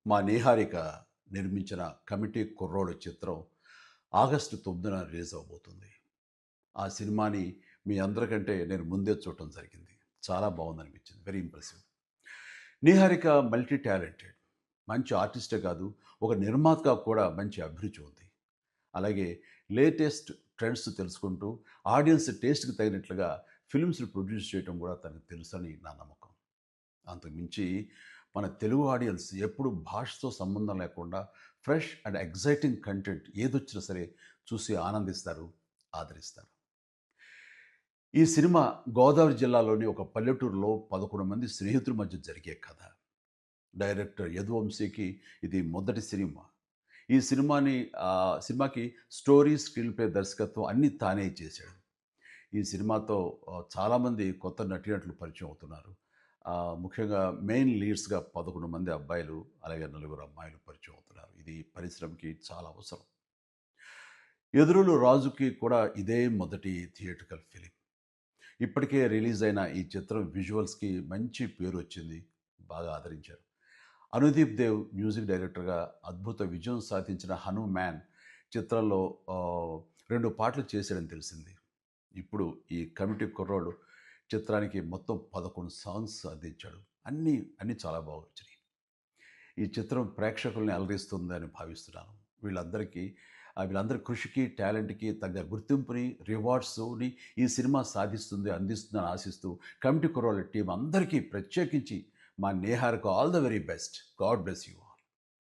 మా నీహారిక నిర్మించిన 'కమిటీ కుర్రోడు' చిత్రం ఆగస్టు 9న రిలీజ్ అవ్వబోతుంది. ఆ సినిమాని మీ అందరికంటే నేను ముందే చూడటం జరిగింది. చాలా బాగుందనిపించింది. Very impressive. Niharika multi talented. మంచి ఆర్టిస్టే కాదు, ఒక నిర్మాతగా కూడా మంచి అభిరుచి ఉంది. అలాగే లేటెస్ట్ ట్రెండ్స్ తెలుసుకుంటూ ఆడియన్స్ టేస్ట్‌కి తగినట్లుగా ఫిల్మ్స్‌ని ప్రొడ్యూస్ చేయటం కూడా తనకు తెలుసని నా నమ్మకం. అంతకుమించి మన తెలుగు ఆడియన్స్ ఎప్పుడు భాషతో సంబంధం లేకుండా ఫ్రెష్ అండ్ ఎగ్జైటింగ్ కంటెంట్ ఏదొచ్చినా సరే చూసి ఆనందిస్తారు, ఆదరిస్తారు. ఈ సినిమా గోదావరి జిల్లాలోని ఒక పల్లెటూరులో 11 మంది స్నేహితుల మధ్య జరిగే కథ. డైరెక్టర్ యదువంశీకి ఇది మొదటి సినిమా. ఈ సినిమాకి స్టోరీ, స్క్రీన్ ప్లే, దర్శకత్వం అన్నీ తానే చేశాడు. ఈ సినిమాతో చాలామంది కొత్త నటీనటులు పరిచయం అవుతున్నారు. ముఖ్యంగా మెయిన్ లీడ్స్‌గా 11 మంది అబ్బాయిలు, అలాగే నలుగురు అమ్మాయిలు పరిచయం అవుతున్నారు. ఇది పరిశ్రమకి చాలా అవసరం. 'ఎదురులు రాజు'కి కూడా ఇదే మొదటి థియేట్రికల్ ఫిలిం. ఇప్పటికే రిలీజ్ అయిన ఈ చిత్రం విజువల్స్‌కి మంచి పేరొచ్చింది. బాగా ఆదరించారు. అనుదీప్ దేవ్ మ్యూజిక్ డైరెక్టర్‌గా అద్భుత విజయం సాధించిన 'హనుమాన్' చిత్రంలో 2 పాటలు చేశాడని తెలిసింది. ఇప్పుడు ఈ 'కమిటీ కుర్రోడు' చిత్రానికి మొత్తం 11 సాంగ్స్ అందించాడు. అన్నీ చాలా బాగా వచ్చినాయి. ఈ చిత్రం ప్రేక్షకుల్ని అలరిస్తుందని భావిస్తున్నాను. వీళ్ళందరికీ వీళ్ళందరి కృషికి, టాలెంట్‌కి తగ్గ గుర్తింపుని, రివార్డ్స్‌ని ఈ సినిమా సాధిస్తుంది, అందిస్తుందని ఆశిస్తూ 'కమిటీ కుర్రోళ్ళ' టీమ్ అందరికీ ప్రత్యేకించి మా నేహార్‌కు all the very best. God bless you.